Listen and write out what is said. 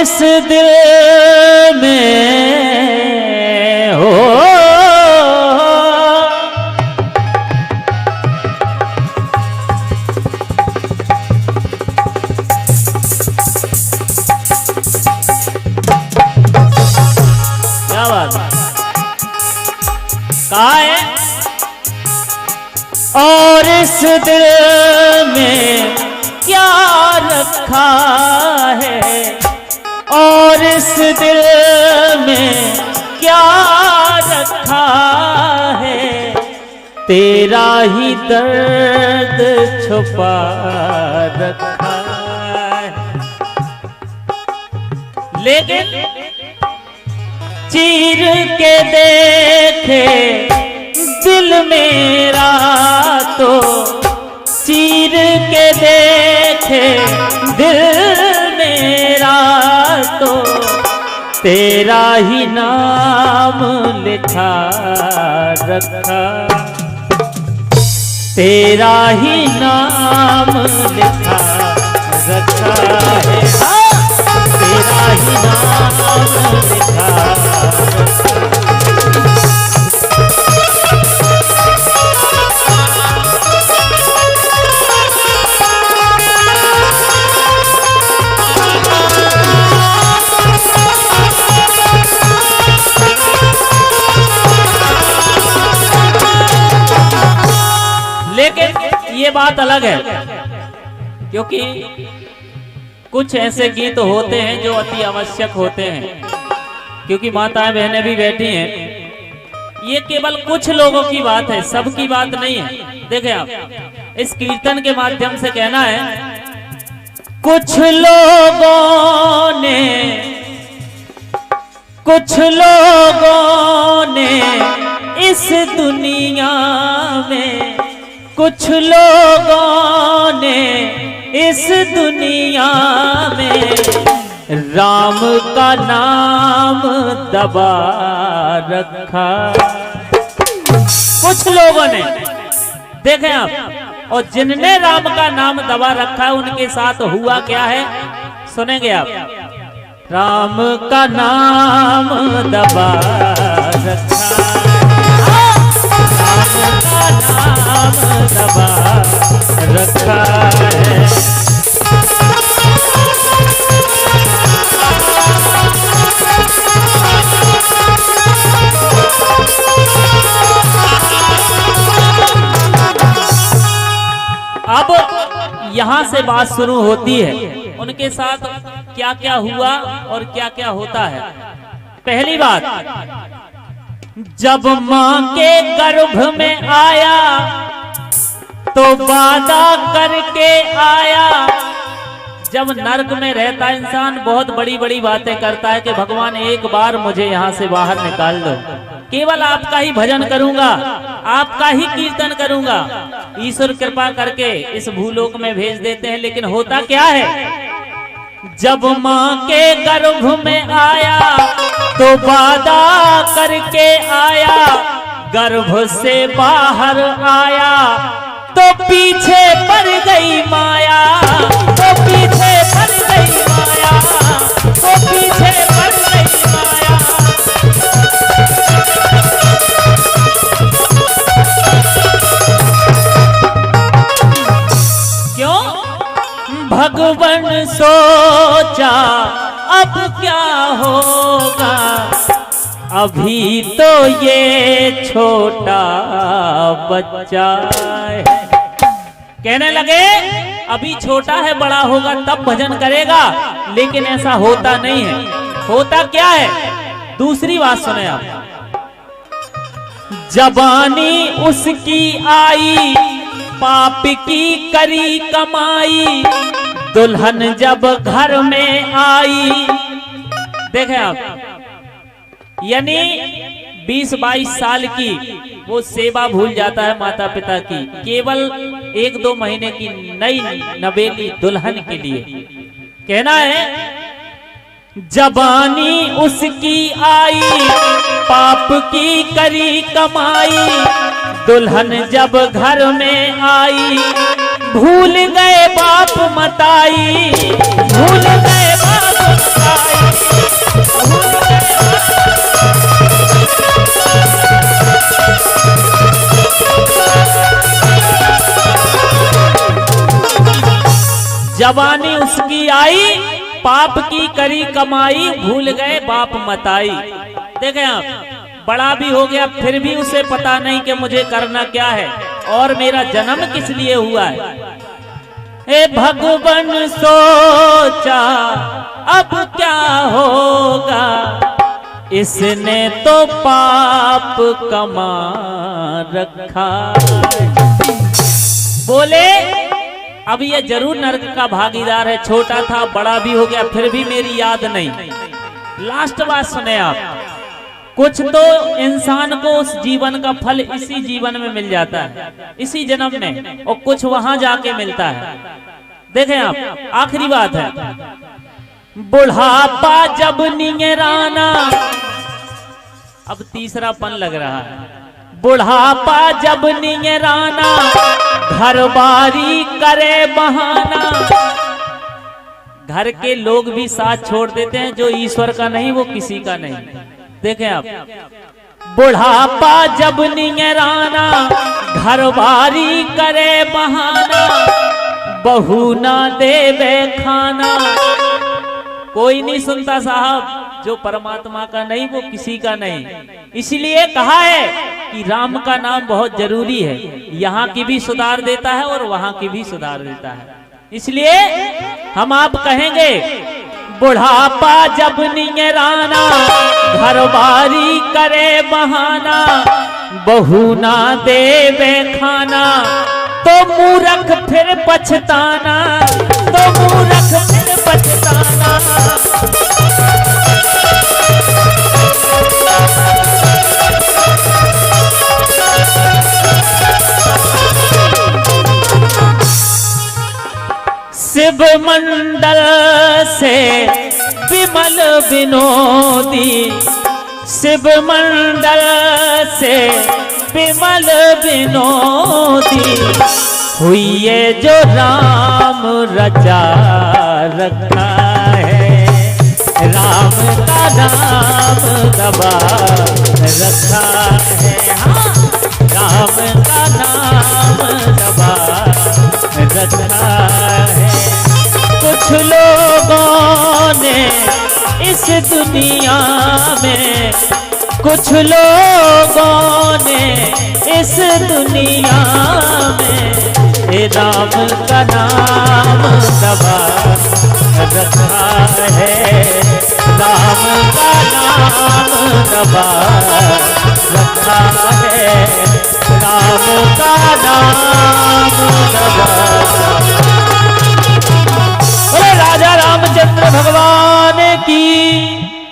इस दिल में हो क्या बात कहा है। और इस दिल में क्या रखा है, और इस दिल में क्या रखा है, तेरा ही दर्द छुपा रखा है। लेकिन चीर के देखे दिल मेरा तो, चीर के देखे दिल मेरा तो, तेरा ही नाम लिखा रखा, तेरा ही नाम लिखा रखा है, तेरा ही नाम लिखा रखा। लेकिन ये बात अलग है, क्योंकि कुछ ऐसे गीत होते हैं जो अति आवश्यक होते हैं, क्योंकि माताएं बहनें भी बैठी हैं। ये केवल कुछ लोगों की बात है, सबकी बात नहीं है। देखें आप, इस कीर्तन के माध्यम से कहना है, कुछ लोगों ने इस दुनिया में, कुछ लोगों ने इस दुनिया में राम का नाम दबा रखा। कुछ लोगों ने, देखें आप, और जिनने राम का नाम दबा रखा है उनके साथ हुआ क्या है, सुनेंगे आप। राम का नाम दबा रखा, राम का नाम दबा रखा है। अब यहां से बात शुरू होती है, उनके साथ क्या क्या हुआ और क्या क्या होता है। पहली बात, जब मां के गर्भ में आया तो वादा करके आया। जब नर्क में रहता इंसान बहुत बड़ी बड़ी बातें करता है कि भगवान एक बार मुझे यहाँ से बाहर निकाल दो, केवल आपका ही भजन करूंगा, आपका ही कीर्तन करूंगा। ईश्वर कृपा करके इस भूलोक में भेज देते हैं। लेकिन होता क्या है, जब माँ के गर्भ में आया तो वादा करके आया, गर्भ से बाहर आया तो पीछे पड़ गई माया, तो पीछे पड़ गई माया, तो पीछे पड़ गई माया। क्यों? भगवान सोचा अब क्या होगा, अभी तो ये छोटा बच्चा है। कहने लगे अभी छोटा है, बड़ा होगा तब भजन करेगा। लेकिन ऐसा होता नहीं है। होता क्या है, दूसरी बात सुने आप। जवानी उसकी आई, पाप की करी कमाई, दुल्हन जब घर में आई। देखें आप, यानी 20-22 साल की वो सेवा भूल जाता है माता पिता की, केवल 1-2 महीने की नई नवेली दुल्हन के लिए। कहना है जवानी उसकी आई, पाप की करी कमाई, दुल्हन जब घर में आई, भूल गए बाप मताई, भूल गए बाप मताई। जवानी उसकी आई, पाप की करी कमाई, भूल गए बाप मताई। देखें आप, बड़ा भी हो गया फिर भी उसे पता नहीं कि मुझे करना क्या है और मेरा जन्म किस लिए हुआ है। हे भगवान सोचा अब क्या होगा, इसने तो पाप कमा रखा। बोले अब ये जरूर नरक का भागीदार है, छोटा था बड़ा भी हो गया फिर भी मेरी याद नहीं। लास्ट बात सुने आप, कुछ तो इंसान को उस जीवन का फल इसी जीवन में मिल जाता है, इसी जन्म में, और कुछ वहां जाके मिलता है। देखें आप, आखिरी बात है, बुढ़ापा जब निगराना, अब तीसरा पन लग रहा है, बुढ़ापा जब निगराना, घर बारी करे बहाना। घर के लोग भी साथ छोड़ देते हैं, जो ईश्वर का नहीं वो किसी का नहीं। देखें आप, बुढ़ापा जब निगराना, घर बारी करे बहाना, बहू ना देवे खाना। कोई नहीं सुनता साहब, जो परमात्मा का नहीं वो किसी का नहीं। इसलिए कहा है कि राम का नाम बहुत जरूरी है, यहाँ की भी सुधार देता है और वहां की भी सुधार देता है। इसलिए हम आप कहेंगे, बुढ़ापा जब निगराना, घर बारी करे बहाना, बहू ना देवे खाना, तो मूर्ख फिर पछताना, तो मूर्ख फिर पछताना। शिव मंडल से विमल विनोदी, शिव मंडल से विमल विनोदी, हुई ये जो राम रचा रखा है, राम का नाम दबा रखा है। हाँ, राम का नाम दबा रखा है। कुछ लोगों ने इस दुनिया में, कुछ लोगों ने इस दुनिया में, राम का नाम दबा रखा है, राम का नाम दबा रखा है, राम का नाम दबा। बोले राजा रामचंद्र भगवान की।